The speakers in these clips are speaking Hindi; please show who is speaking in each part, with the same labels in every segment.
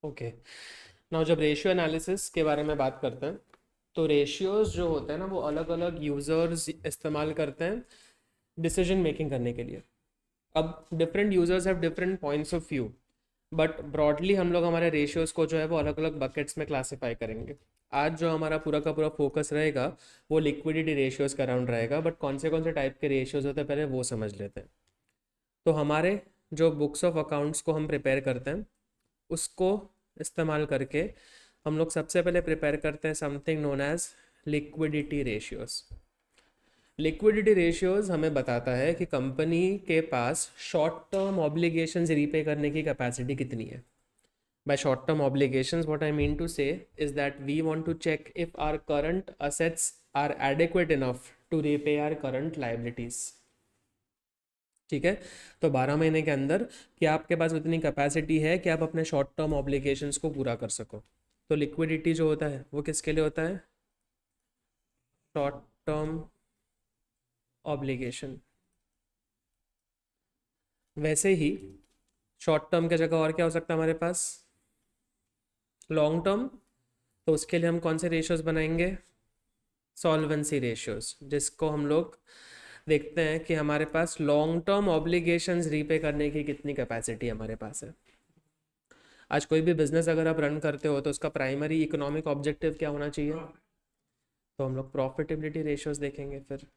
Speaker 1: ओके। नाउ जब रेशियो एनालिसिस के बारे में बात करते हैं तो रेशियोज जो होते हैं ना वो अलग अलग यूज़र्स इस्तेमाल करते हैं डिसीजन मेकिंग करने के लिए। अब different users have different points of view, but broadly हम लोग हमारे रेशियोज को जो है वो अलग अलग बकेट्स में क्लासीफाई करेंगे। आज जो हमारा पूरा का पूरा फोकस रहेगा वो लिक्विडिटी रेशियोज का अराउंड रहेगा, बट कौन से टाइप के रेशियोज होते हैं पहले वो समझ लेते हैं। तो हमारे जो बुक्स ऑफ अकाउंट्स को हम प्रिपेयर करते हैं उसको इस्तेमाल करके हम लोग सबसे पहले प्रिपेयर करते हैं something known as liquidity ratios. Liquidity ratios हमें बताता है कि कंपनी के पास शॉर्ट टर्म ऑब्लिगेशंस रीपे करने की कैपेसिटी कितनी है। By short term obligations, what I mean to say is that we want to check if our current assets are adequate enough to repay our current liabilities. ठीक है। तो 12 महीने के अंदर क्या आपके पास उतनी कैपेसिटी है कि आप अपने शॉर्ट टर्म ऑब्लिगेशंस को पूरा कर सको। तो लिक्विडिटी जो होता है वो किसके लिए होता है? Short term obligation. वैसे ही शॉर्ट टर्म की जगह और क्या हो सकता है हमारे पास? Long term. तो उसके लिए हम कौन से रेशियोज बनाएंगे? सॉल्वेंसी रेशियोज, जिसको हम लोग देखते हैं कि हमारे पास लॉन्ग टर्म ऑब्लिगेशंस रीपे करने की कितनी कैपेसिटी हमारे पास है। आज कोई भी बिजनेस अगर आप रन करते हो तो उसका प्राइमरी इकोनॉमिक ऑब्जेक्टिव क्या होना चाहिए? तो हम लोग प्रॉफिटेबिलिटी रेशियोज देखेंगे फिर।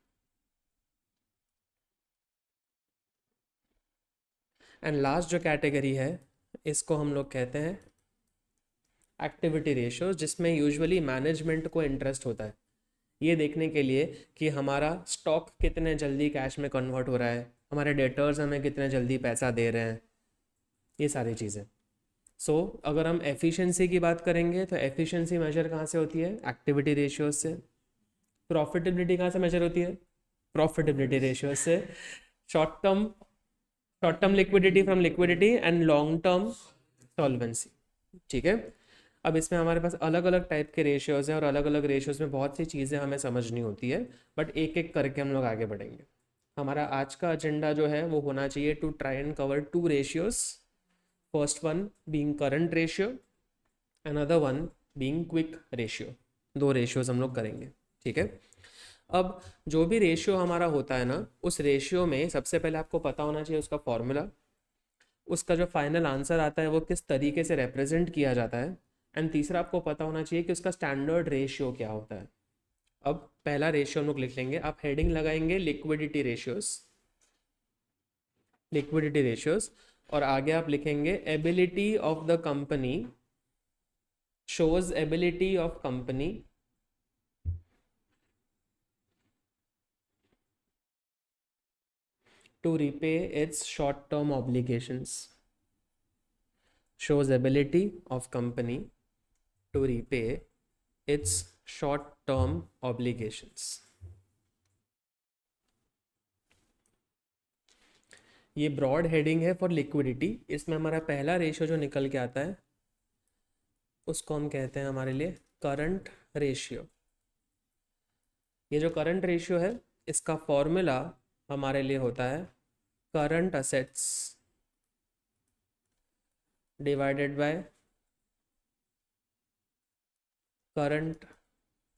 Speaker 1: एंड लास्ट जो कैटेगरी है इसको हम लोग कहते हैं एक्टिविटी रेशियोज, जिसमें यूजुअली मैनेजमेंट को इंटरेस्ट होता है ये देखने के लिए कि हमारा स्टॉक कितने जल्दी कैश में कन्वर्ट हो रहा है, हमारे डेटर्स हमें कितने जल्दी पैसा दे रहे हैं, ये सारी चीज़ें। सो अगर हम एफिशिएंसी की बात करेंगे तो एफिशिएंसी मेजर कहाँ से होती है? एक्टिविटी रेशियोज से। प्रॉफिटेबिलिटी कहाँ से मेजर होती है? प्रॉफिटेबिलिटी रेशियोज से। Short term liquidity from liquidity and long term solvency. ठीक है। अब इसमें हमारे पास अलग अलग टाइप के रेशियोज हैं और अलग अलग रेशियोज में बहुत सी चीज़ें हमें समझनी होती है, बट एक एक करके हम लोग आगे बढ़ेंगे। हमारा आज का एजेंडा जो है वो होना चाहिए to try and cover two ratios. First one being current ratio, another one being quick ratio. दो रेशियोज हम लोग करेंगे। ठीक है। अब जो भी रेशियो हमारा होता है ना उस रेशियो में सबसे पहले आपको पता होना चाहिए उसका फॉर्मूला, उसका जो फाइनल आंसर आता है वो किस तरीके से रिप्रेजेंट किया जाता है, एंड तीसरा आपको पता होना चाहिए कि उसका स्टैंडर्ड रेशियो क्या होता है। अब पहला रेशियो हम लोग लिख लेंगे, आप हेडिंग लगाएंगे लिक्विडिटी रेशियोज। लिक्विडिटी रेशियोज और आगे आप लिखेंगे ability of the company, shows ability of company to repay its short term obligations. Shows ability of company to repay its short term obligations. ये ब्रॉड हेडिंग है फॉर लिक्विडिटी। इसमें हमारा पहला रेशियो जो निकल के आता है उसको हम कहते हैं हमारे लिए करंट रेशियो। ये जो करंट रेशियो है इसका फॉर्मूला हमारे लिए होता है current assets divided by current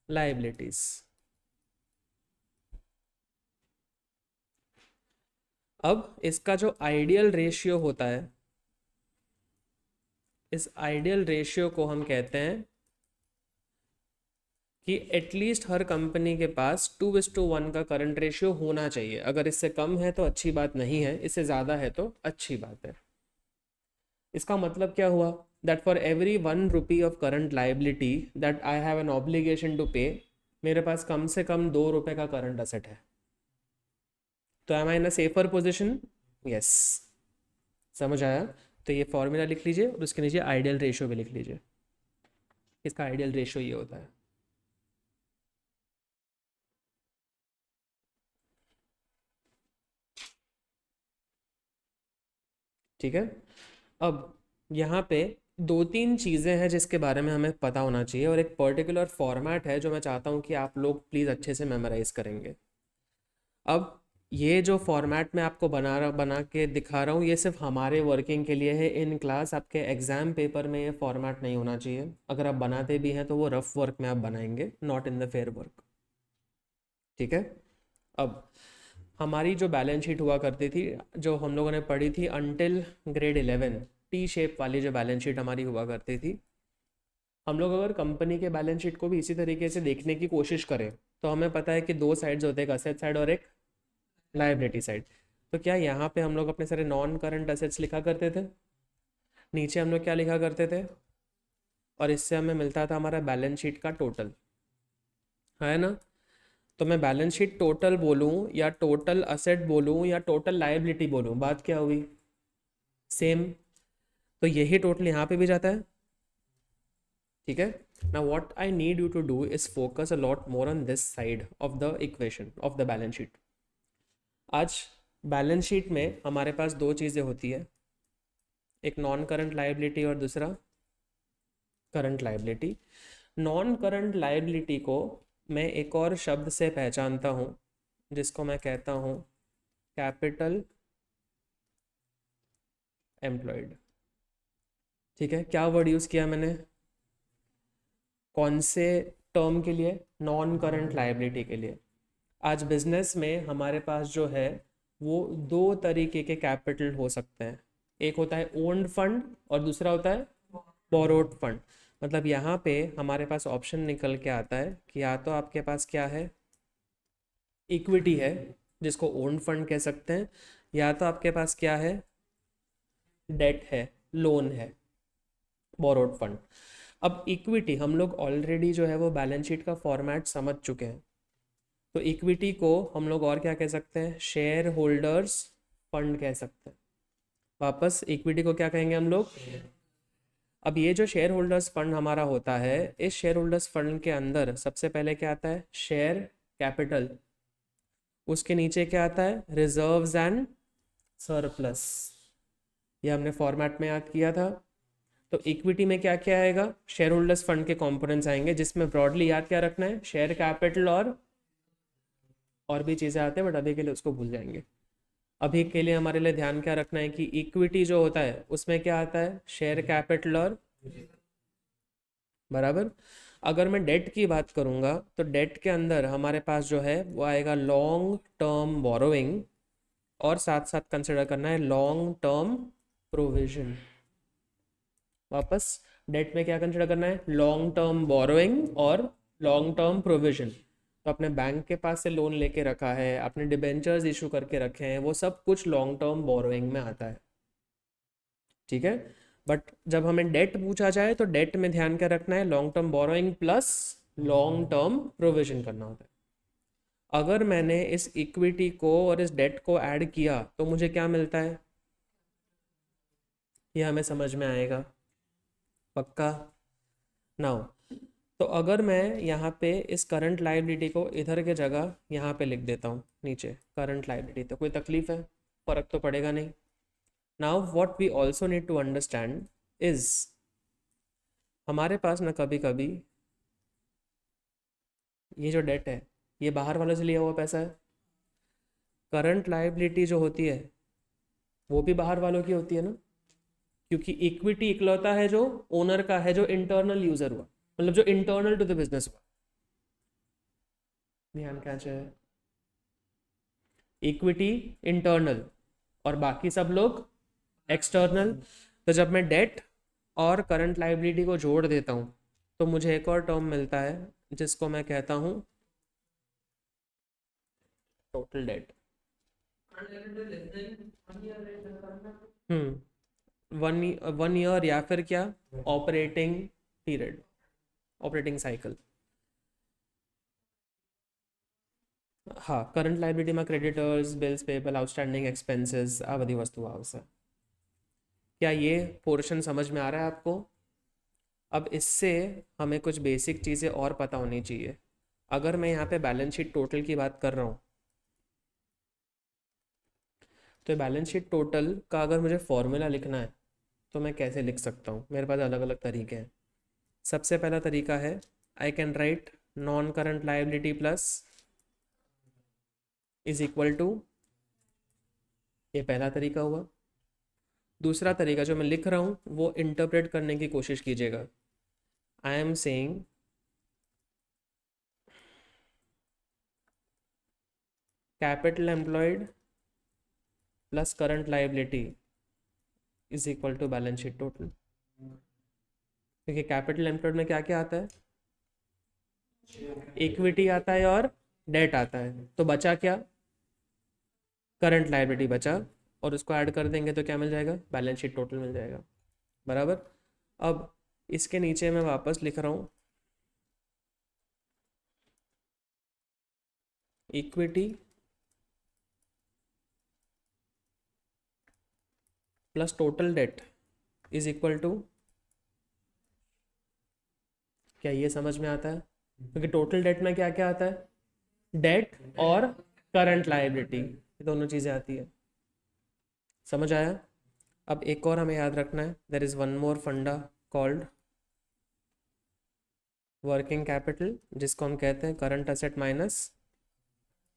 Speaker 1: liabilities. अब इसका जो आइडियल रेशियो होता है, इस आइडियल रेशियो को हम कहते हैं कि एटलीस्ट हर कंपनी के पास 2:1 का करंट रेशियो होना चाहिए। अगर इससे कम है तो अच्छी बात नहीं है, इससे ज़्यादा है तो अच्छी बात है। इसका मतलब क्या हुआ? That for every 1 rupee of current liability that I have an obligation to pay, मेरे पास कम से कम 2 रुपए का करंट असेट है। तो am I in a safer position? Yes. समझ आया? तो ये फॉर्मूला लिख लीजिए और उसके नीचे आइडियल रेशियो भी लिख लीजिए। इसका आइडियल रेशियो ये होता है। ठीक है। अब यहाँ पे दो तीन चीज़ें हैं जिसके बारे में हमें पता होना चाहिए और एक पर्टिकुलर फॉर्मेट है जो मैं चाहता हूँ कि आप लोग प्लीज़ अच्छे से मेमोराइज करेंगे। अब ये जो फॉर्मेट मैं आपको बना के दिखा रहा हूँ, ये सिर्फ हमारे वर्किंग के लिए है। इन क्लास आपके एग्जाम पेपर में ये फॉर्मेट नहीं होना चाहिए। अगर आप बनाते भी हैं तो वो रफ वर्क में आप बनाएंगे, not in the fair work. ठीक है। अब हमारी जो बैलेंस शीट हुआ करती थी, जो हम लोगों ने पढ़ी थी अंटिल ग्रेड 11, टी शेप वाली जो बैलेंस शीट हमारी हुआ करती थी, हम लोग अगर कंपनी के बैलेंस शीट को भी इसी तरीके से देखने की कोशिश करें तो हमें पता है कि दो साइड्स होते हैं, एक असेट साइड और एक लायबिलिटी साइड। तो क्या यहाँ पे हम लोग अपने सारे नॉन करंट असेट्स लिखा करते थे, नीचे हम लोग क्या लिखा करते थे, और इससे हमें मिलता था हमारा बैलेंस शीट का टोटल, है ना। तो मैं बैलेंस शीट टोटल बोलूँ या टोटल असेट बोलूँ या टोटल लायबिलिटी बोलूँ, बात क्या हुई, सेम। तो यही टोटल यहाँ पे भी जाता है। ठीक है। Now what I need you to do is focus a lot more on this side of the equation of the balance sheet. आज बैलेंस शीट में हमारे पास दो चीज़ें होती है, एक नॉन करंट लायबिलिटी और दूसरा current liability. Non current liability को मैं एक और शब्द से पहचानता हूँ जिसको मैं कहता हूँ कैपिटल एम्प्लॉयड। ठीक है। क्या वर्ड यूज़ किया मैंने, कौन से टर्म के लिए, नॉन करंट लायबिलिटी के लिए। आज बिजनेस में हमारे पास जो है वो दो तरीके के कैपिटल हो सकते हैं, एक होता है ओन्ड फंड और दूसरा होता है बोरोड फंड। मतलब यहाँ पे हमारे पास ऑप्शन निकल के आता है कि या तो आपके पास क्या है, इक्विटी है जिसको ओन्ड फंड कह सकते हैं, या तो आपके पास क्या है, डेट है, लोन है, बोरोड फंड। अब इक्विटी हम लोग ऑलरेडी जो है वो बैलेंस शीट का फॉर्मेट समझ चुके हैं। तो इक्विटी को हम लोग और क्या कह सकते हैं, शेयर होल्डर्स फंड कह सकते हैं। वापस इक्विटी को क्या कहेंगे हम लोग। अब ये जो शेयर होल्डर्स फंड हमारा होता है, इस शेयर होल्डर्स फंड के अंदर सबसे पहले क्या आता है, शेयर कैपिटल, उसके नीचे क्या आता है, रिजर्व्स एंड सरप्लस। ये हमने फॉर्मेट में याद किया था। तो इक्विटी में क्या क्या आएगा, शेयर होल्डर्स फंड के कंपोनेंट्स आएंगे, जिसमें ब्रॉडली याद क्या रखना है, शेयर कैपिटल और भी चीज़ें आते हैं, बट अभी के लिए उसको भूल जाएंगे। अभी के लिए हमारे लिए ध्यान क्या रखना है कि इक्विटी जो होता है उसमें क्या आता है, शेयर कैपिटल और बराबर। अगर मैं डेट की बात करूंगा तो डेट के अंदर हमारे पास जो है वो आएगा लॉन्ग टर्म बोरोइंग, और साथ साथ कंसिडर करना है लॉन्ग टर्म प्रोविजन। वापस डेट में क्या कंसिडर करना है, लॉन्ग टर्म बोरोइंग और लॉन्ग टर्म प्रोविजन। तो अपने बैंक के पास से लोन लेके रखा है, अपने डिबेंचर्स इशू करके रखे हैं, वो सब कुछ लॉन्ग टर्म बोरोइंग में आता है। ठीक है। बट जब हमें डेट पूछा जाए तो डेट में ध्यान क्या रखना है, long term borrowing plus long term provision करना होता है। अगर मैंने इस इक्विटी को और इस डेट को ऐड किया तो मुझे क्या मिलता है, ये हमें समझ में आएगा पक्का। नाउ तो अगर मैं यहाँ पे इस करंट लायबिलिटी को इधर के जगह यहाँ पे लिख देता हूँ नीचे करंट लायबिलिटी, तो कोई तकलीफ है, फर्क तो पड़ेगा नहीं। Now what we also need to understand is, हमारे पास ना कभी कभी ये जो डेट है ये बाहर वालों से लिया हुआ पैसा है, करंट लायबिलिटी जो होती है वो भी बाहर वालों की होती है ना, क्योंकि इक्विटी इकलौता है जो ओनर का है, जो इंटरनल यूजर हुआ, मतलब जो इंटरनल टू द बिजनेस हुआ। ध्यान क्या चाहिए, इक्विटी इंटरनल और बाकी सब लोग एक्सटर्नल। तो जब मैं डेट और करंट लायबिलिटी को जोड़ देता हूँ तो मुझे एक और टर्म मिलता है जिसको मैं कहता हूँ total debt. One one year या फिर क्या, ऑपरेटिंग पीरियड, ऑपरेटिंग साइकिल। हाँ, करंट लायबिलिटीમાં creditors, bills payable, outstanding expenses, આ બધી વસ્તુ આવશે। क्या ये पोर्शन समझ में आ रहा है आपको। अब इससे हमें कुछ बेसिक चीज़ें और पता होनी चाहिए। अगर मैं यहाँ पे बैलेंस शीट टोटल की बात कर रहा हूँ तो बैलेंस शीट टोटल का अगर मुझे फॉर्मूला लिखना है तो मैं कैसे लिख सकता हूँ, मेरे पास अलग अलग तरीके हैं। सबसे पहला तरीका है, I can write non current liability plus is equal to ये पहला तरीका हुआ। दूसरा तरीका जो मैं लिख रहा हूँ वो इंटरप्रेट करने की कोशिश कीजिएगा। I am saying capital employed plus current liability is equal to balance sheet total. देखिए कैपिटल एम्प्लॉयड में क्या क्या आता है, इक्विटी आता है और डेट आता है, तो बचा क्या, करंट लाइबिलिटी बचा, और उसको ऐड कर देंगे तो क्या मिल जाएगा, बैलेंस शीट टोटल मिल जाएगा। बराबर। अब इसके नीचे मैं वापस लिख रहा हूँ equity plus total debt is equal to, क्या ये समझ में आता है? क्योंकि टोटल डेट में क्या क्या आता है, डेट और करंट लायबिलिटी, ये दोनों चीज़ें आती है। समझ आया? अब एक और हमें याद रखना है, देयर इज़ वन मोर फंडा कॉल्ड वर्किंग कैपिटल, जिसको हम कहते हैं current asset minus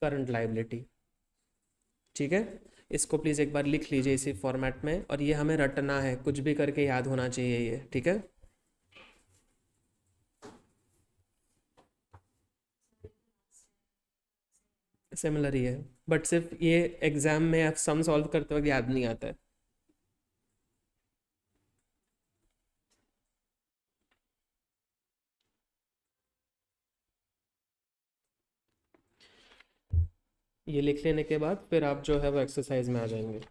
Speaker 1: current liability. ठीक है, इसको प्लीज़ एक बार लिख लीजिए इसी फॉर्मेट में, और ये हमें रटना है, कुछ भी करके याद होना चाहिए ये। ठीक है, सिमिलर ही है, बट सिर्फ ये एग्जाम में आप सम सॉल्व करते वक्त याद नहीं आता है। ये लिख लेने के बाद फिर आप जो है वो एक्सरसाइज में आ जाएंगे।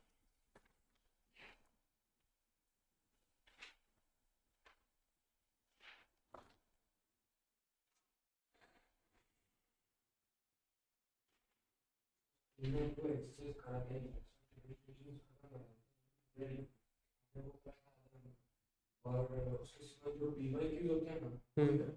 Speaker 1: हम्म।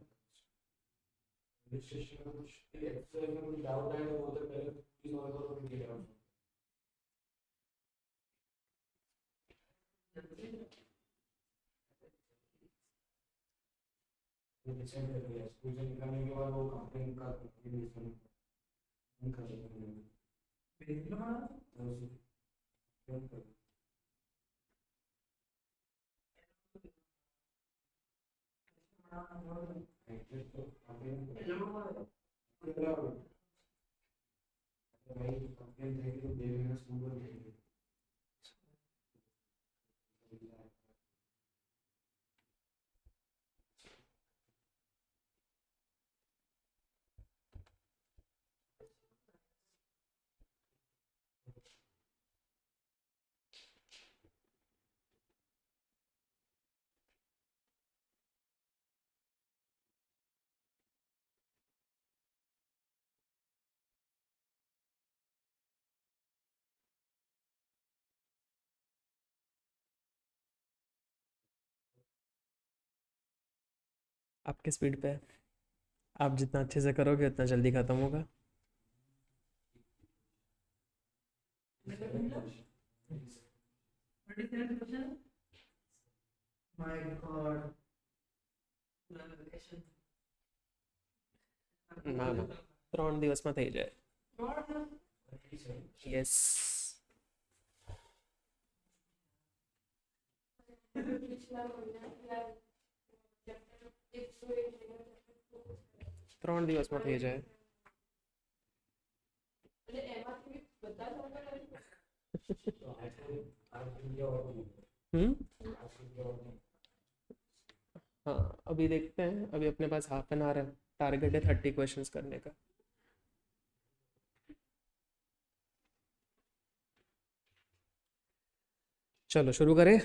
Speaker 1: आपके स्पीड पे है, आप जितना अच्छे से करोगे उतना जल्दी खत्म होगा। ના ના, 3 દિવસમાં થઈ જાય. યસ. 3 દિવસમાં થઈ જાય. हाँ अभी देखते हैं, अभी अपने पास हाफ एन आवर है, टारगेट है 30 क्वेश्चंस करने का। चलो शुरू करें।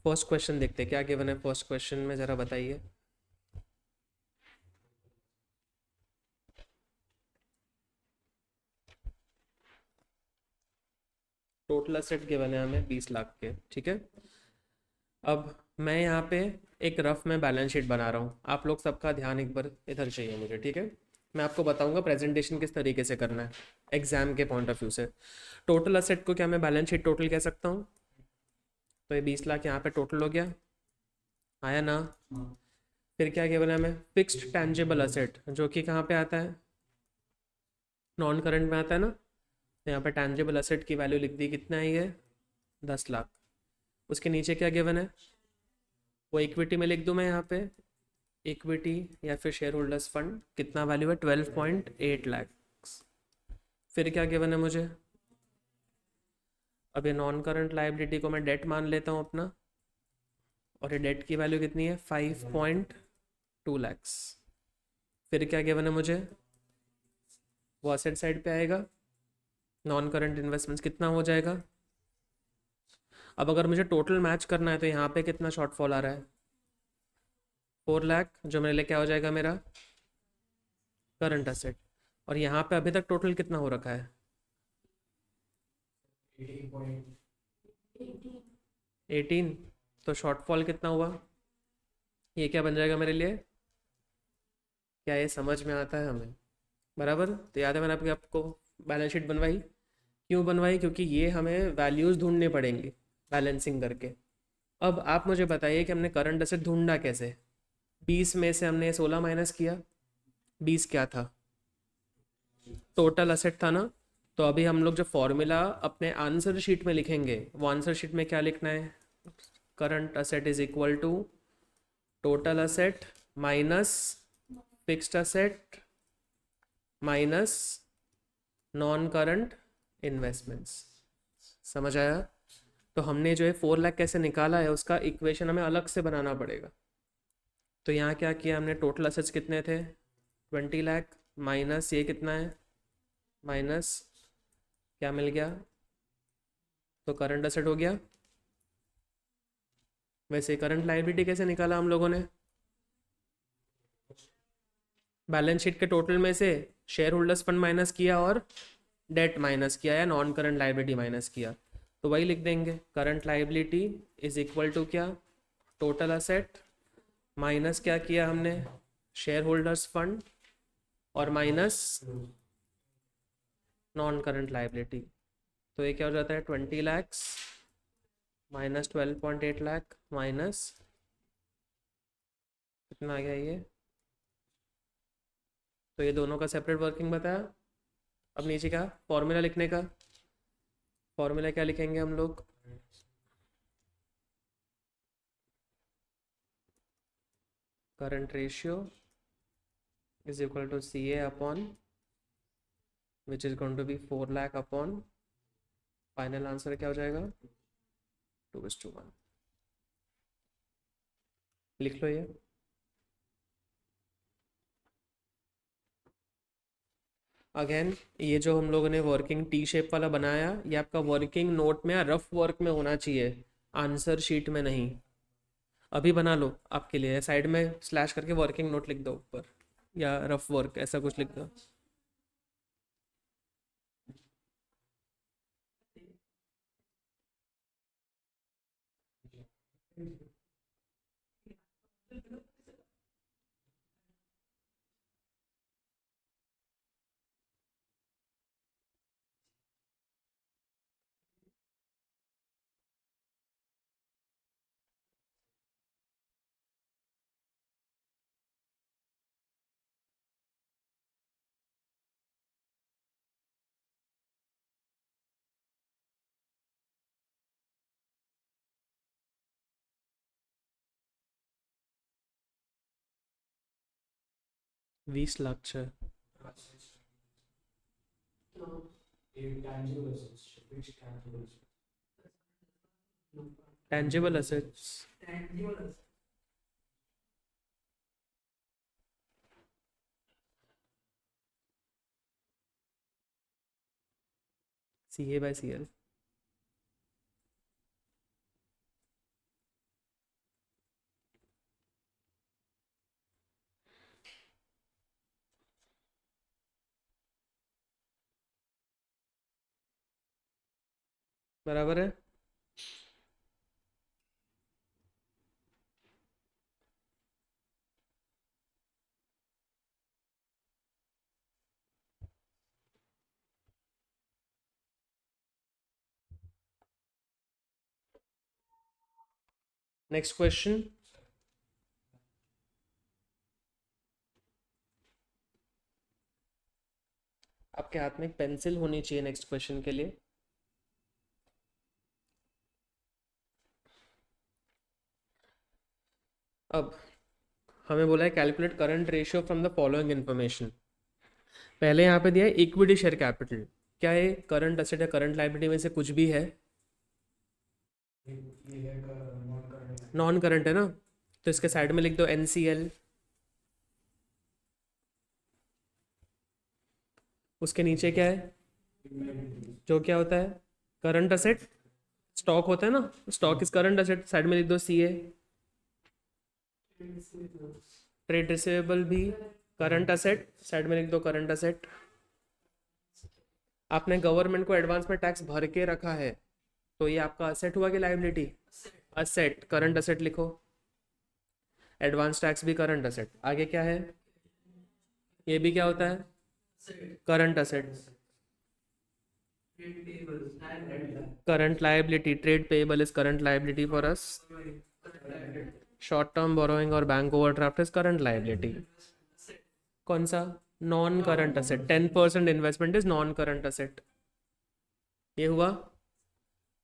Speaker 1: फर्स्ट क्वेश्चन देखते हैं क्या गिवन है फर्स्ट क्वेश्चन में, ज़रा बताइए। टोटल असेट गिवन है हमें 20 लाख के, ठीक है। अब मैं यहाँ पे एक रफ में बैलेंस शीट बना रहा हूँ, आप लोग सबका ध्यान एक बार इधर चाहिए मुझे, ठीक है। मैं आपको बताऊंगा प्रेजेंटेशन किस तरीके से करना है एग्जाम के पॉइंट ऑफ व्यू से। टोटल असेट को क्या मैं बैलेंस शीट टोटल कह सकता हूँ, तो ये 20 लाख यहाँ पे टोटल हो गया, आया ना। फिर क्या केवल हमें फिक्स्ड टेंजिबल असेट, जो कि कहाँ पे आता है, नॉन करंट में आता है ना, तो यहाँ पे टैंजिबल असेट की वैल्यू लिख दी, कितना है ये, 10 लाख। उसके नीचे क्या गिवन है, वो इक्विटी में लिख दूँ मैं यहाँ पे, इक्विटी या फिर शेयर होल्डर्स फंड कितना वैल्यू है, 12.8 लाख। फिर क्या गिवन है मुझे, अब ये नॉन करंट लाइबिलिटी को मैं डेट मान लेता हूँ अपना, और ये डेट की वैल्यू कितनी है, 5.2 lakhs। फिर क्या गिवन है मुझे, वो असेट साइड पे आएगा, नॉन करंट इन्वेस्टमेंट्स कितना हो जाएगा। अब अगर मुझे टोटल मैच करना है तो यहाँ पे कितना शॉर्टफॉल आ रहा है, 4 लाख, जो मेरे लिए क्या हो जाएगा, मेरा करंट असेट। और यहाँ पे अभी तक टोटल कितना हो रखा है, 18। तो शॉर्टफॉल कितना हुआ, ये क्या बन जाएगा मेरे लिए, क्या ये समझ में आता है हमें, बराबर। तो याद है मैंने आपको बैलेंस शीट बनवाई, क्यों बनवाई, क्योंकि ये हमें वैल्यूज़ ढूंढने पड़ेंगे बैलेंसिंग करके। अब आप मुझे बताइए कि हमने करंट असेट ढूंढना कैसे, 20 में से हमने 16 माइनस किया, 20 क्या था, टोटल असेट था ना। तो अभी हम लोग जो फॉर्मूला अपने आंसर शीट में लिखेंगे, वो आंसर शीट में क्या लिखना है, current asset is equal to total asset minus fixed asset minus non current investments. समझ आया। तो हमने जो है 4 लाख कैसे निकाला है, उसका इक्वेशन हमें अलग से बनाना पड़ेगा। तो यहाँ क्या किया हमने, टोटल असेट्स कितने थे, 20 लाख, माइनस ये कितना है, माइनस क्या मिल गया, तो करंट असेट हो गया। वैसे करंट लायबिलिटी कैसे निकाला हम लोगों ने, बैलेंस शीट के टोटल में से शेयर होल्डर्स फंड माइनस किया और डेट माइनस किया या नॉन करंट लायबिलिटी माइनस किया। तो वही लिख देंगे, current liability is equal to क्या, टोटल असेट माइनस क्या किया हमने, शेयर होल्डर्स फंड, और माइनस नॉन करंट लायबिलिटी। तो ये क्या हो जाता है, 20 lakhs माइनस 12.8 लाख माइनस कितना आ गया ये। तो ये दोनों का सेपरेट वर्किंग बताया। अब नीचे का फॉर्मूला लिखने का, फॉर्मूला क्या लिखेंगे हम लोग, current ratio is equal to CA upon which is going to be 4 lakh upon, final answer क्या हो जाएगा, 2:1। लिख लो ये। अगेन ये जो हम लोगों ने वर्किंग टी शेप वाला बनाया, ये आपका वर्किंग नोट में या रफ वर्क में होना चाहिए, आंसर शीट में नहीं। अभी बना लो आपके लिए, साइड में स्लैश करके वर्किंग नोट लिख दो ऊपर, या रफ वर्क ऐसा कुछ लिख दो। वीस लाख छः टेंजिबल असेट्स, CA/CL। बराबर है। नेक्स्ट क्वेश्चन, आपके हाथ में एक पेंसिल होनी चाहिए नेक्स्ट क्वेश्चन के लिए। अब हमें बोला है calculate current ratio from the following information. पहले यहाँ पे दिया है इक्विटी शेयर कैपिटल। क्या है? करंट असेट या करंट लायबिलिटी में से कुछ भी है? नॉन करंट है ना, तो इसके साइड में लिख दो NCL। उसके नीचे क्या है? जो क्या होता है? Current asset. स्टॉक होता है ना, stock is current asset, side में लिख दो CA। ट्रेड रिसीवेबल भी करंट असेट, साइड में लिख दो करंट असेट। आपने गवर्नमेंट को एडवांस में टैक्स भर के रखा है, तो ये आपका असेट हुआ कि लायबिलिटी? असेट, करंट असेट लिखो। एडवांस टैक्स भी करंट असेट। आगे क्या है? ये भी क्या होता है? Current asset. Current liability, trade payable is current liability for us. Short term borrowing और bank overdraft is current liability. कौन सा? Non current asset. 10% investment is non current asset. ये हुआ।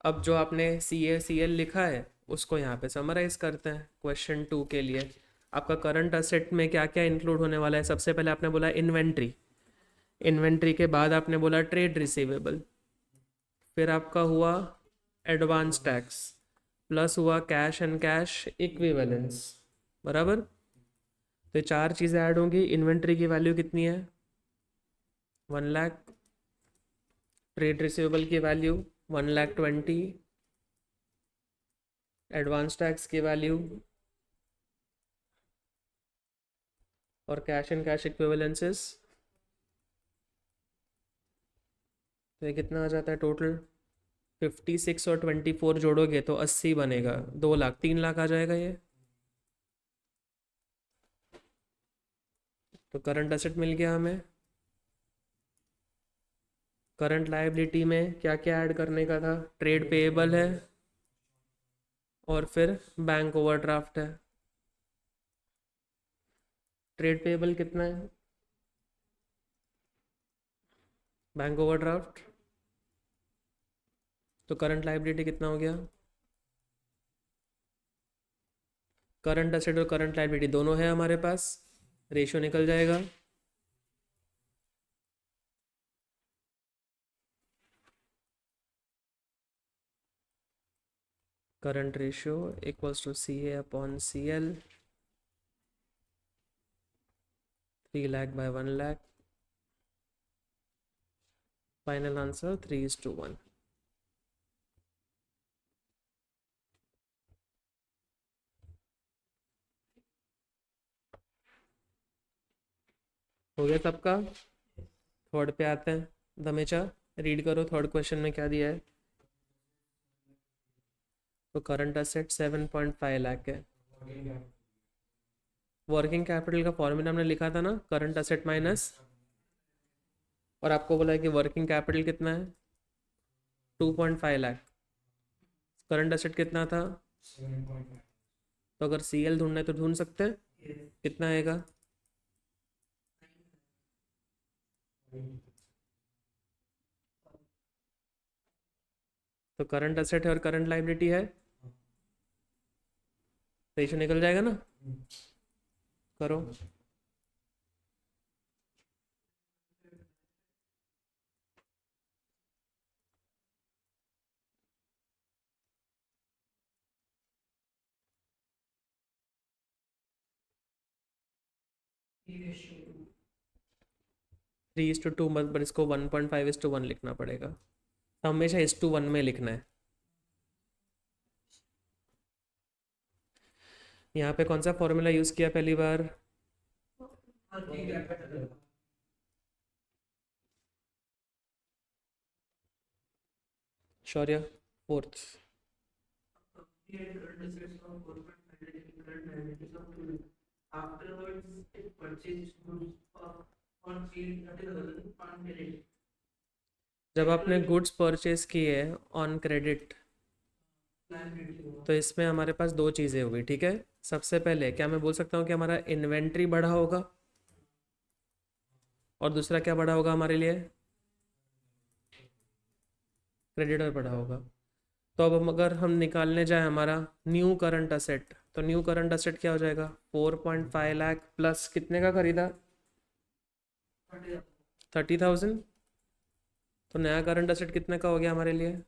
Speaker 1: अब जो आपने CACL लिखा है उसको यहाँ पे समराइज करते हैं क्वेश्चन 2 के लिए। आपका करंट असेट में क्या क्या इंक्लूड होने वाला है? सबसे पहले आपने बोला इन्वेंट्री। इन्वेंट्री के बाद आपने बोला ट्रेड रिसीवेबल, फिर आपका हुआ एडवांस टैक्स, प्लस हुआ कैश एंड कैश इक्विवेलेंस। बराबर? तो 4 चीज़ें ऐड होंगी। इन्वेंट्री की वैल्यू कितनी है? 1 लाख। ट्रेड रिसीवेबल की वैल्यू 1,20,000। एडवांस टैक्स की वैल्यू और कैश एंड कैश इक्विवेलेंसेस, तो ये कितना आ जाता है टोटल? 56 और 24 जोड़ोगे तो 80 बनेगा। 2 लाख, 3 लाख आ जाएगा ये। तो करंट असेट मिल गया हमें। करंट लायबिलिटी में क्या क्या ऐड करने का था? ट्रेड पेएबल है और फिर बैंक ओवरड्राफ्ट है। ट्रेड पेएबल कितना है? Bank overdraft. तो करंट लायबिलिटी कितना हो गया? करंट असेट और करंट लायबिलिटी दोनों है हमारे पास, रेशियो निकल जाएगा। Current ratio equals to CA upon CL। 3 lakh by 1 lakh. Final answer 3:1। हो गया सबका? थर्ड पे आते हैं। दमेचा, रीड करो थर्ड क्वेश्चन में क्या दिया है। तो करंट असेट 7.5 लाख है। वर्किंग कैपिटल का फॉर्मूला हमने लिखा था ना, करंट असेट माइनस, और आपको बोला है कि वर्किंग कैपिटल कितना है? 2.5 लाख। करंट असेट कितना था? तो अगर CL ढूंढना है तो ढूंढ सकते हैं। कितना आएगा? तो करंट असेट है और करंट लायबिलिटी है, रेशियो निकल जाएगा ना। करो। थ्री इज टू टू, मतलब इसको 1.5:1 लिखना पड़ेगा। तो हमेशा 1:1 में लिखना है। यहाँ पे कौन सा फॉर्मूला यूज किया पहली बार? शौर्य, फोर्थ। जब आपने गुड्स परचेज किए ऑन क्रेडिट, तो इसमें हमारे पास दो चीज़ें हुई, ठीक है। सबसे पहले क्या मैं बोल सकता हूँ कि हमारा इन्वेंट्री बढ़ा होगा, और दूसरा क्या बढ़ा होगा हमारे लिए? क्रेडिटर पड़ा होगा। तो अब अगर हम निकालने जाए हमारा न्यू करंट असेट, तो न्यू करंट असेट क्या हो जाएगा, 4.5 लाख प्लस कितने का खरीदा, 30,000। तो नया करंट असेट कितने का हो गया हमारे लिए,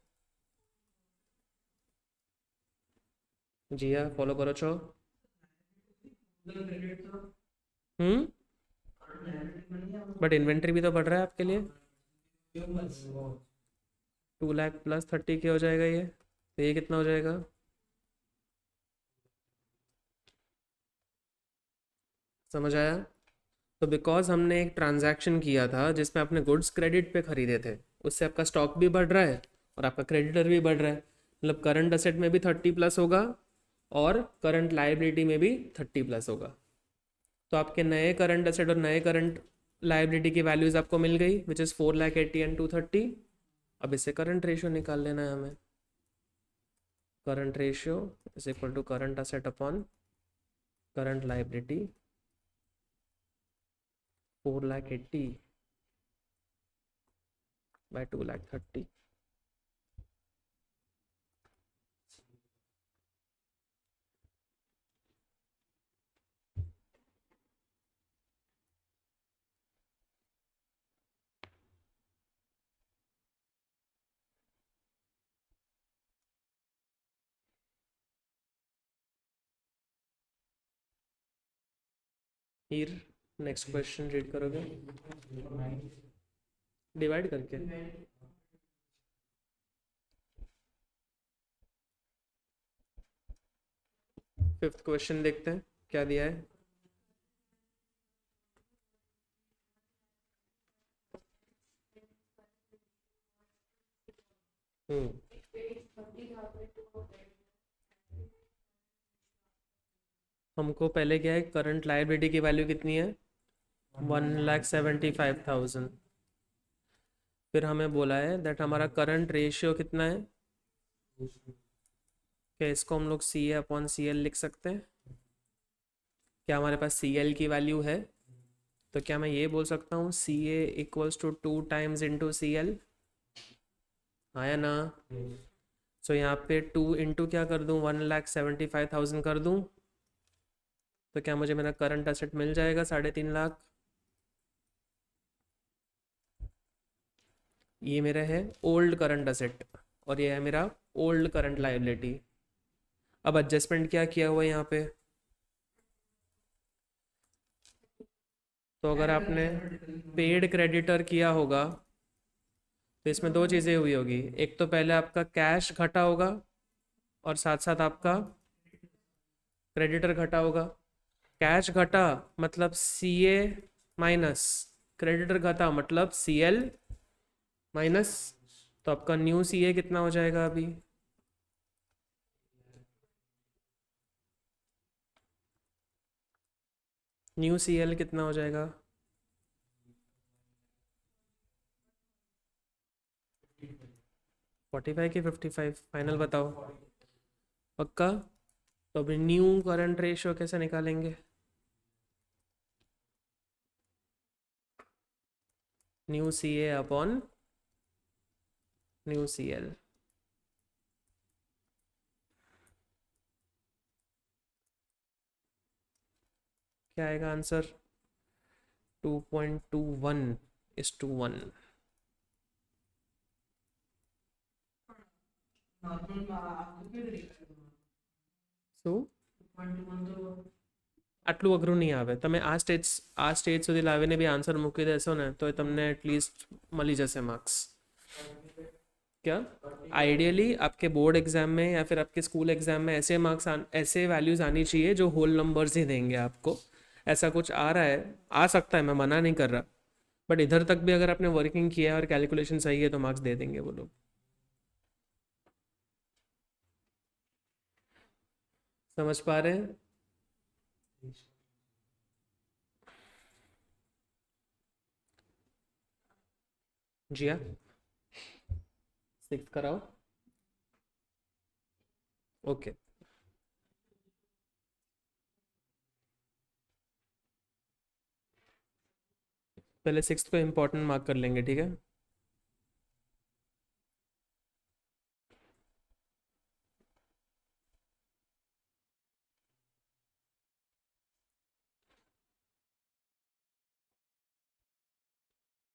Speaker 1: जी हाँ फॉलो करो छो। हम्म, बट इन्वेंट्री भी तो बढ़ रहा है आपके लिए। 2 लाख प्लस 30 के हो जाएगा ये, तो ये कितना हो जाएगा, समझ आया। तो बिकॉज हमने एक ट्रांजैक्शन किया था जिसमें आपने गुड्स क्रेडिट पे खरीदे थे, उससे आपका स्टॉक भी बढ़ रहा है और आपका क्रेडिटर भी बढ़ रहा है, मतलब करंट असेट में भी 30 प्लस होगा और करंट लाइबिलिटी में भी 30 प्लस होगा। तो आपके नए करंट असेट और नए करंट लाइबिलिटी की वैल्यूज आपको मिल गई, विच इज़ 4,80,000 एंड 230। अब इससे करंट रेशियो निकाल लेना है हमें। Current ratio is equal to current asset upon current liability, 4,80,000 by 2,30,000। फिर नेक्स्ट क्वेश्चन रीड करोगे डिवाइड करके। फिफ्थ क्वेश्चन देखते हैं क्या दिया है। हम्म, हमको पहले क्या है, करंट लाइबिलिटी की वैल्यू कितनी है, 1,75,000। फिर हमें बोला है दैट हमारा करंट रेशियो कितना है, क्या इसको हम लोग सी ए अपॉन सी एल लिख सकते हैं, क्या हमारे पास सी एल की वैल्यू है, तो क्या मैं ये बोल सकता हूँ C A equals to 2 times into C L, आया ना। सो यहाँ पे 2 इंटू क्या कर दूँ, 1,75,000 कर दूँ, तो क्या मुझे मेरा करंट असेट मिल जाएगा 3.5 लाख। ये मेरा है ओल्ड करंट असेट और ये है मेरा ओल्ड करंट लाइबिलिटी। अब एडजस्टमेंट क्या किया हुआ है यहाँ पे, तो अगर आपने पेड क्रेडिटर किया होगा तो इसमें दो चीज़ें हुई होगी, एक तो पहले आपका कैश घटा होगा और साथ साथ आपका क्रेडिटर घटा होगा। कैश घटा मतलब सी ए माइनस, क्रेडिटर घटा मतलब सी एल माइनस। तो आपका न्यू सी ए कितना हो जाएगा अभी, न्यू सी एल कितना हो जाएगा, 45 की 55, फाइनल बताओ, पक्का। तो अभी न्यू करंट रेशियो कैसे निकालेंगे, न्यू सी ए अपॉन न्यू सी एल, क्या आएगा आंसर, 2.21:1। શું આટલું અઘરું નહીં આવે, તમે આ સ્ટેજ સુધી લાવીને બી આન્સર મૂકી દેશો ને તો એ તમને એટલીસ્ટ મળી જશે માર્ક્સ। क्या आइडियली आपके बोर्ड एग्जाम में या फिर आपके स्कूल एग्जाम में ऐसे मार्क्स ऐसे वैल्यूज आनी चाहिए जो होल नंबर्स ही देंगे आपको। ऐसा कुछ आ रहा है, आ सकता है, मैं मना नहीं कर रहा, बट इधर तक भी अगर आपने वर्किंग किया है और कैलकुलेशन सही है तो मार्क्स दे देंगे वो लोग। समझ पा रहे हैं, जी हाँ, 6 कराओ, ओके। पहले 6 को इम्पोर्टेंट मार्क कर लेंगे, ठीक है।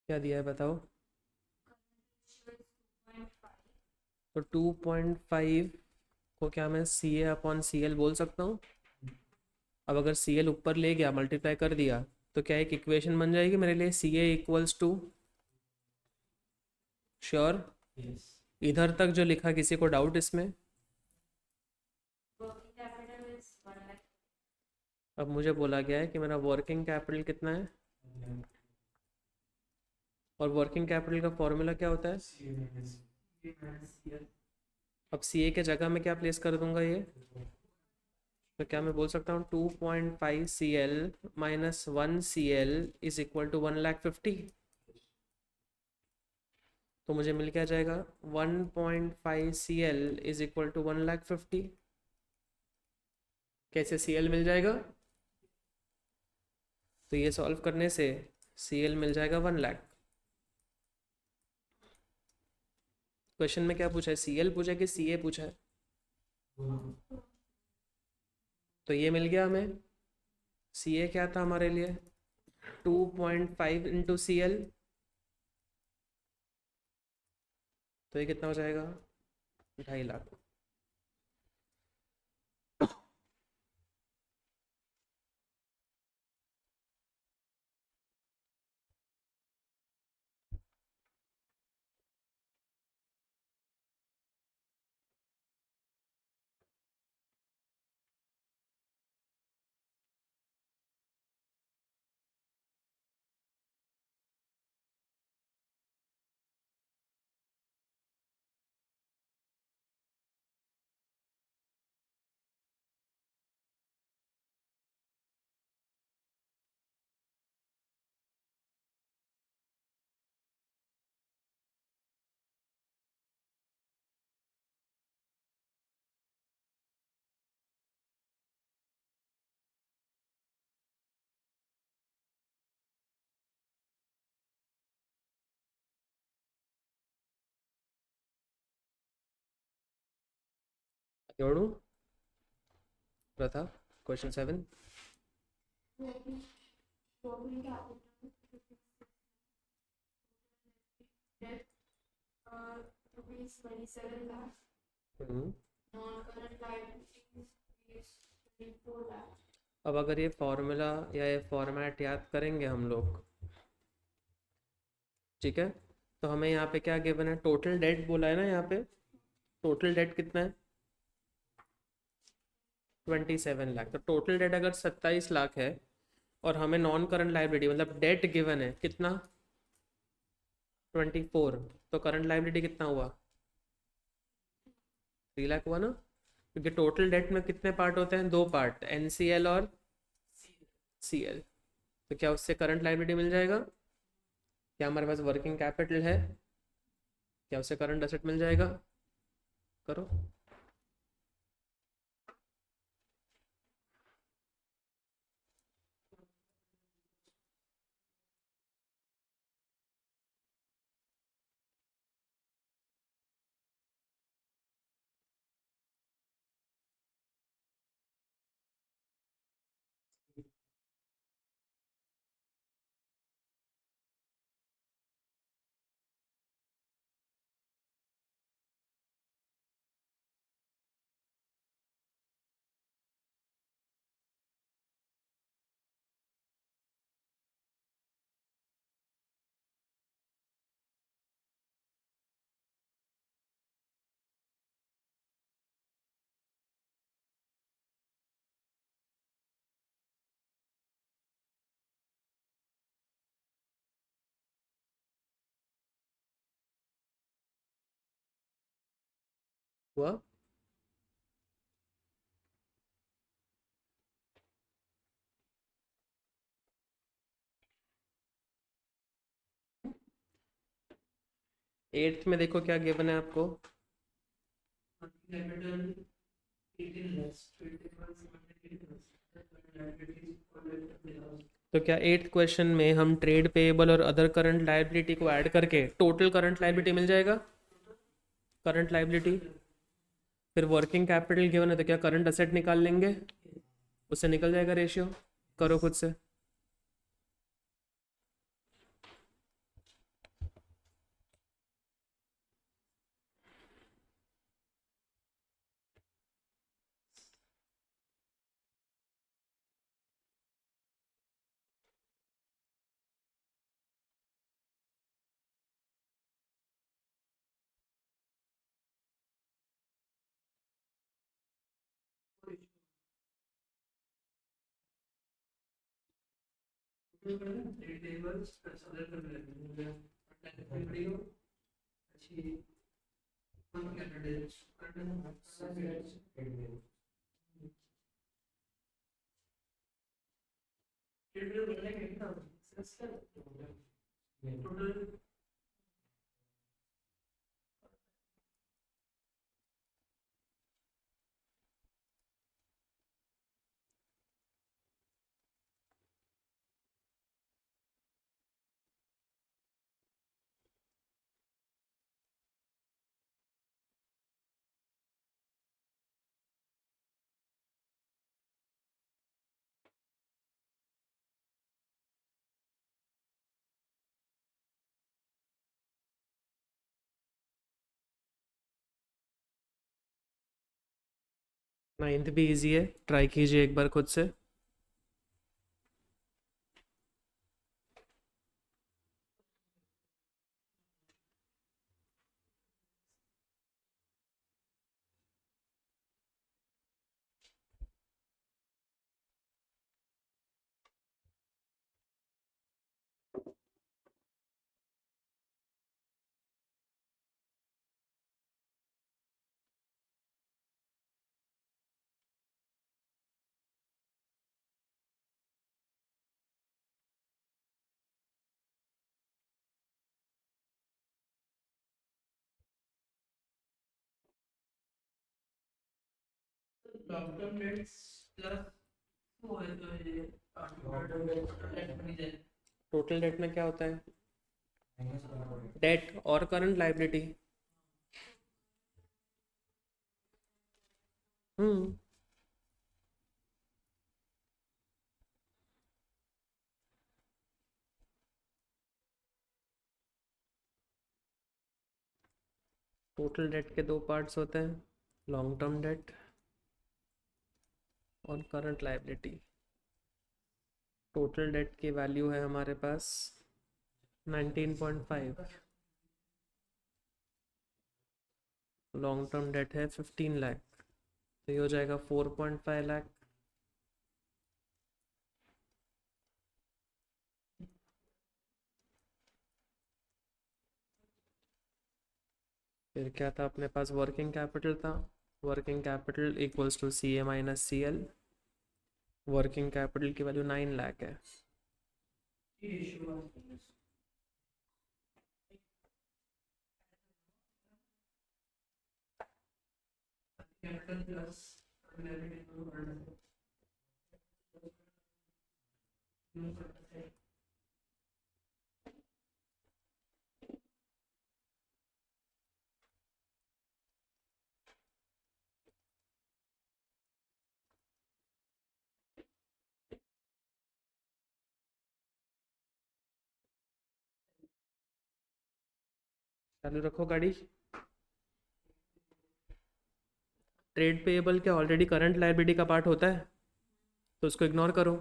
Speaker 1: क्या दिया है बताओ। तो 2.5 को क्या मैं सी ए अपॉन सी एल बोल सकता हूँ। अब अगर सी एल ऊपर ले गया, मल्टीप्लाई कर दिया, तो क्या एक इक्वेशन बन जाएगी मेरे लिए, सी ए इक्वल्स टू, श्योर। इधर तक जो लिखा, किसी को डाउट इसमें? अब मुझे बोला गया है कि मेरा वर्किंग कैपिटल कितना है, और वर्किंग कैपिटल का फॉर्मूला क्या होता है। अब सी ए के जगह में क्या प्लेस कर दूंगा ये, तो क्या मैं बोल सकता हूँ 2.5 C L minus 1 C L is equal to 1,50,000। तो मुझे मिल क्या जाएगा, 1.5 C L is equal to 1,50,000। कैसे सी एल मिल जाएगा, तो ये सॉल्व करने से सी एल मिल जाएगा 1,00,000। क्वेश्चन में क्या पूछा है, सी एल पूछा है कि सी ए पूछा है। तो ये मिल गया हमें। सी ए क्या था हमारे लिए, 2.5 इंटू सी एल, तो ये कितना हो जाएगा, 2.5 लाख। जोड़ू प्रथा, क्वेश्चन 7। अब अगर ये फॉर्मूला या ये फॉर्मेट याद करेंगे हम लोग, ठीक है, तो हमें यहाँ पे क्या गिवन है, टोटल डेट बोला है ना यहाँ पे। टोटल डेट कितना है, 27 लाख। तो टोटल डेट अगर 27 लाख है, और हमें नॉन करंट लाइबिलिटी मतलब डेट गिवन है कितना, 24, तो करंट लाइबिलिटी कितना हुआ, 3 लाख हुआ ना। क्योंकि टोटल डेट में कितने पार्ट होते हैं, 2 पार्ट, एनसीएल और सीएल। तो क्या उससे करंट लाइबिलिटी मिल जाएगा, क्या हमारे पास वर्किंग कैपिटल है, क्या उससे करंट एसेट मिल जाएगा, करो। हुआ। एट्थ में देखो क्या गिवन है आपको, तो क्या एट्थ क्वेश्चन में हम ट्रेड पेएबल और अदर करंट लायबिलिटी को ऐड करके टोटल करंट लायबिलिटी मिल जाएगा, करंट लायबिलिटी। फिर वर्किंग कैपिटल गिवन है, तो क्या करंट असेट निकाल लेंगे, उससे निकल जाएगा रेशियो, करो खुद से। 9th भी इजी है, ट्राई कीजिए एक बार खुद से। टोटल डेट में क्या होता है? डेट और करंट लाइबिलिटी। हम्म। टोटल डेट के दो पार्ट्स होते हैं, लॉन्ग टर्म डेट और करंट लाइबिलिटी। टोटल डेट की वैल्यू है हमारे पास 19.5, लॉन्ग टर्म डेट है 15 लाख, तो ये हो जाएगा 4.5 लाख। फिर क्या था अपने पास? वर्किंग कैपिटल था। Working capital equals to C A minus C L. Working capital की वैल्यू 9 लाख है। चालू रखो गाड़ी। ट्रेड पेएबल क्या ऑलरेडी करंट लायबिलिटी का पार्ट होता है, तो उसको इग्नोर करो।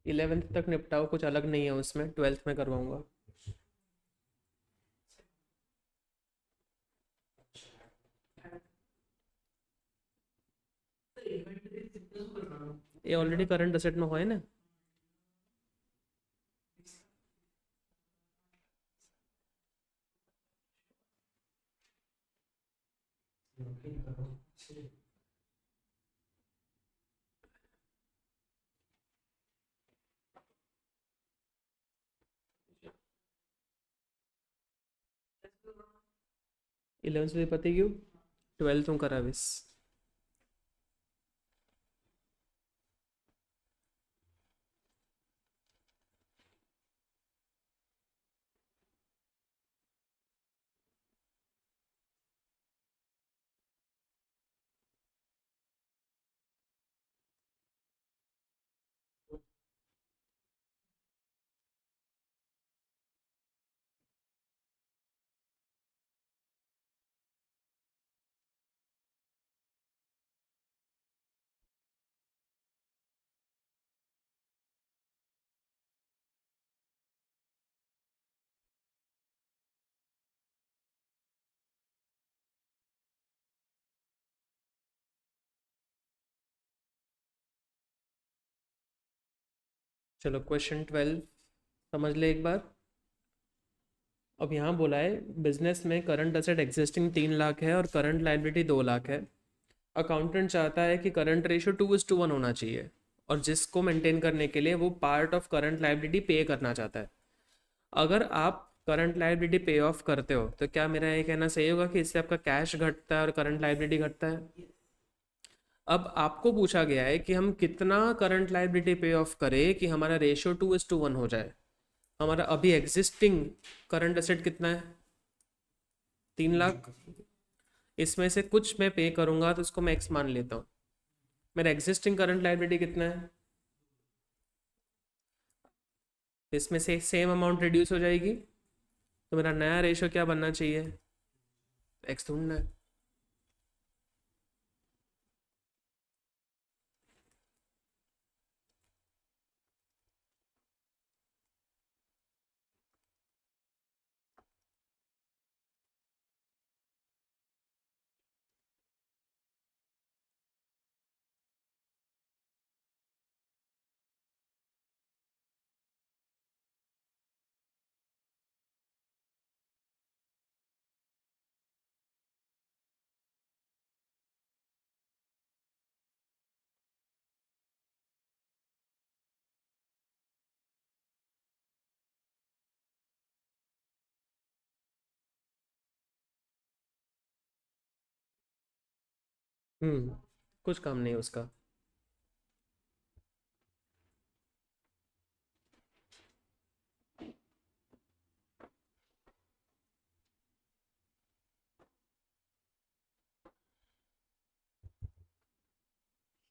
Speaker 1: 11th तक निपटाओ, कुछ अलग नहीं है उसमें, 12th में करवाऊंगा। ये ऑलरेडी करंट असेट में हुआ है ना। इलेवेंथ में पति क्यों, 12th में करा विस। चलो क्वेश्चन 12 समझ ले एक बार। अब यहाँ बोला है बिजनेस में करंट असेट एग्जिस्टिंग 3 लाख है और करंट लाइबिलिटी 2 लाख है। अकाउंटेंट चाहता है कि करंट रेशियो 2:1 होना चाहिए, और जिसको मेंटेन करने के लिए वो पार्ट ऑफ करंट लाइबिलिटी पे करना चाहता है। अगर आप करंट लाइबिलिटी पे ऑफ करते हो तो क्या मेरा ये कहना सही होगा कि इससे आपका कैश घटता है और करंट लाइबिलिटी घटता है? अब आपको पूछा गया है कि हम कितना करंट लाइबिलिटी पे ऑफ करें कि हमारा रेशियो 2:1 हो जाए। हमारा अभी एग्जिस्टिंग करंट एसेट कितना है? 3 लाख। इसमें से कुछ मैं पे करूंगा तो उसको मैं एक्स मान लेता हूँ। मेरा एग्जिस्टिंग करंट लाइबिलिटी कितना है? इसमें से सेम अमाउंट रिड्यूस हो जाएगी, तो मेरा नया रेशियो क्या बनना चाहिए? एक्स ढूंढना है। कुछ काम नहीं है उसका।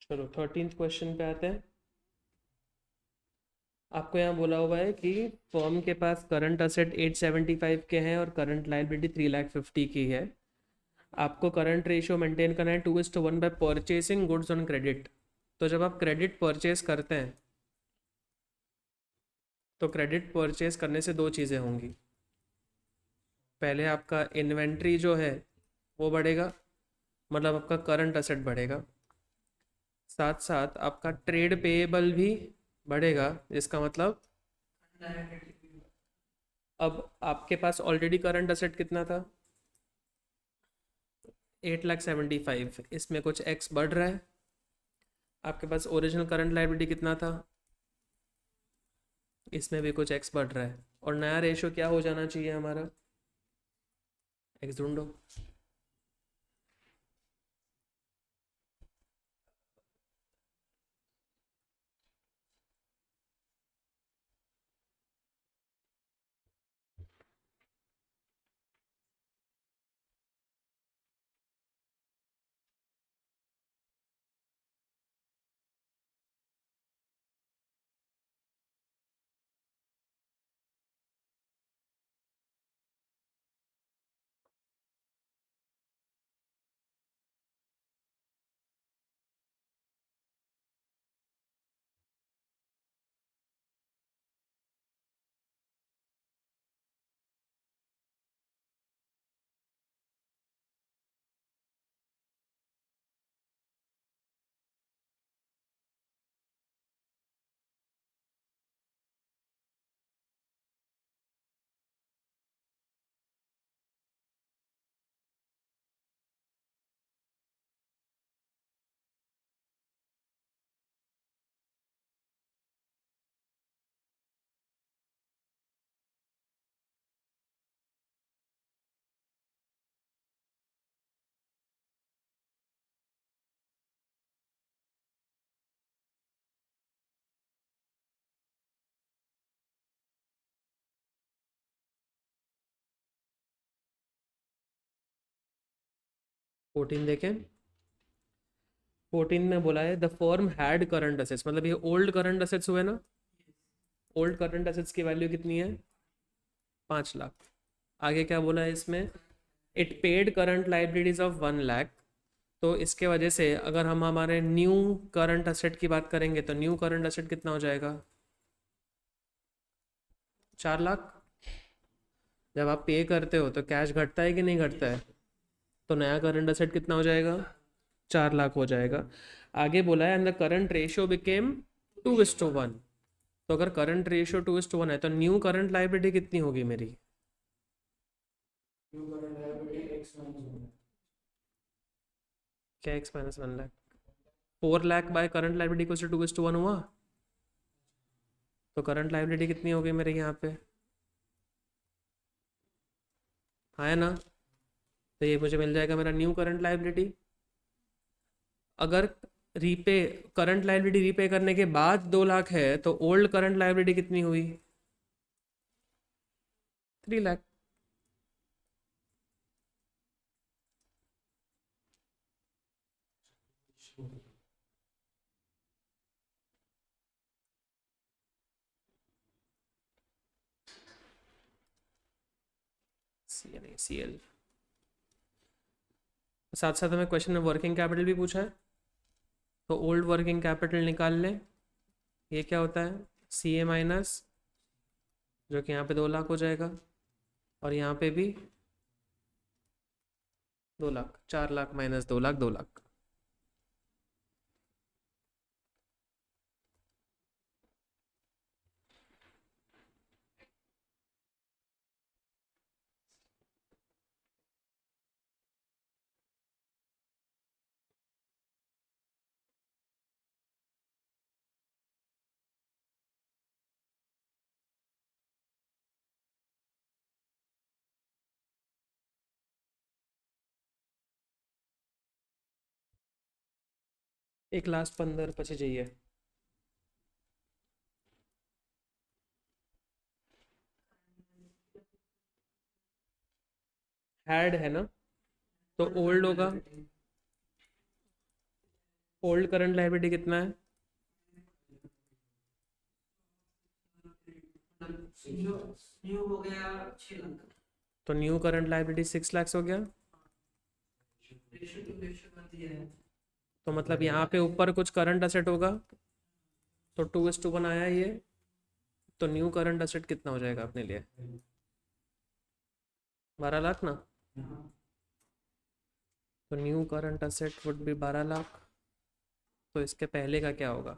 Speaker 1: चलो 13th क्वेश्चन पे आते हैं। आपको यहाँ बोला हुआ है कि फर्म के पास करंट असेट 875 के हैं और करंट लायबिलिटी 3,50,000 की है। आपको करंट रेशियो मेंटेन करना है 2:1 by purchasing goods on credit. तो जब आप क्रेडिट परचेस करते हैं तो क्रेडिट परचेस करने से दो चीज़ें होंगी। पहले आपका इन्वेंट्री जो है वो बढ़ेगा, मतलब आपका करंट असेट बढ़ेगा। साथ साथ आपका ट्रेड पेएबल भी बढ़ेगा, जिसका मतलब अब आपके पास ऑलरेडी करंट असेट कितना था? 8,75,000। इसमें कुछ एक्स बढ़ रहा है। आपके पास ओरिजिनल करंट लायबिलिटी कितना था? इसमें भी कुछ एक्स बढ़ रहा है। और नया रेशियो क्या हो जाना चाहिए हमारा? एक्स ढूंढो। फोर्टीन देखें। 14 में बोला है the firm had current assets, मतलब ये ओल्ड करंट असेट्स हुए ना। ओल्ड करंट असेट्स की वैल्यू कितनी है? 5 लाख। आगे क्या बोला है इसमें? It paid current liabilities of 1 lakh. तो इसके वजह से अगर हम हमारे न्यू करंट असेट की बात करेंगे तो न्यू करंट असेट कितना हो जाएगा? 4 लाख। जब आप पे करते हो तो कैश घटता है कि नहीं घटता है? तो नया करंट असेट कितना हो जाएगा? 4 लाख हो जाएगा। आगे बोला है and the current ratio became 2:1। तो अगर करंट रेशियो 2:1 है तो न्यू करंट लाइबिलिटी कितनी होगी मेरी? क्या x minus 1 lakh? 4 lakh by current liability को से 2:1 हुआ, तो करंट लाइबिलिटी कितनी होगी मेरे यहाँ पे? हाँ है ना? तो ये मुझे मिल जाएगा मेरा न्यू करंट लाइबिलिटी। अगर रीपे करंट लाइबिलिटी रीपे करने के बाद 2 लाख है तो ओल्ड करंट लाइबिलिटी कितनी हुई? 3 लाख। CL साथ साथ हमें क्वेश्चन में वर्किंग कैपिटल भी पूछा है, तो ओल्ड वर्किंग कैपिटल निकाल लें। ये क्या होता है? CA माइनस, जो कि यहाँ पे 2 लाख हो जाएगा, और यहाँ पे भी 2 लाख, 4 लाख माइनस 2 लाख, 2 लाख। एक लास्ट 15 પછી જઈએ। हैड है ना, तो ओल्ड होगा। ओल्ड करंट लाइबिलिटी कितना है?
Speaker 2: न्यू हो गया 6 लाख।
Speaker 1: तो न्यू करंट लाइबिलिटी 6 लाख हो गया।
Speaker 2: रेशियो टू रेशियो कर दिया है।
Speaker 1: तो मतलब यहाँ पे ऊपर कुछ करंट असेट होगा, तो 2:1 आया ये, तो न्यू करंट असेट कितना हो जाएगा अपने लिए? 12 लाख ना। तो new current asset would be 12 lakh. तो इसके पहले का क्या होगा?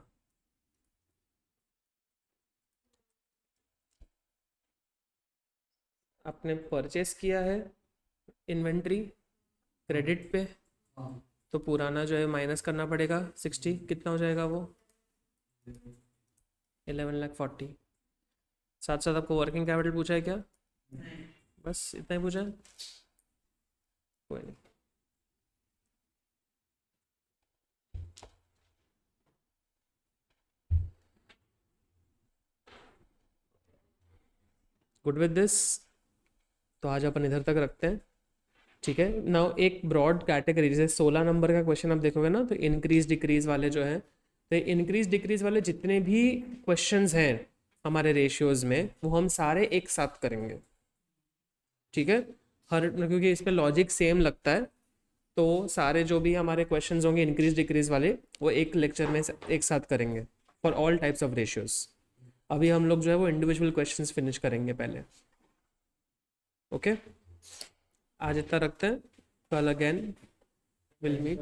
Speaker 1: आपने परचेस किया है इन्वेंट्री क्रेडिट पे, तो पुराना जो है माइनस करना पड़ेगा 60, कितना हो जाएगा वो? 11,40,000। साथ साथ आपको वर्किंग कैपिटल पूछा है क्या? बस इतना ही पूछा है, कोई नहीं। गुड विद दिस, तो आज अपन इधर तक रखते हैं, ठीक है। नाउ एक ब्रॉड कैटेगरी, जैसे 16 नंबर का क्वेश्चन आप देखोगे ना, तो इंक्रीज डिक्रीज वाले जो हैं, तो इंक्रीज डिक्रीज वाले जितने भी क्वेश्चंस हैं हमारे रेशियोज में, वो हम सारे एक साथ करेंगे, ठीक है। हर, क्योंकि इस पे लॉजिक सेम लगता है, तो सारे जो भी हमारे क्वेश्चंस होंगे इंक्रीज डिक्रीज वाले, वो एक लेक्चर में एक साथ करेंगे for all types of ratios. अभी हम लोग जो है वो इंडिविजुअल क्वेश्चंस फिनिश करेंगे पहले, ओके। आज इतना रखते हैं, कल अगेन विल मीट।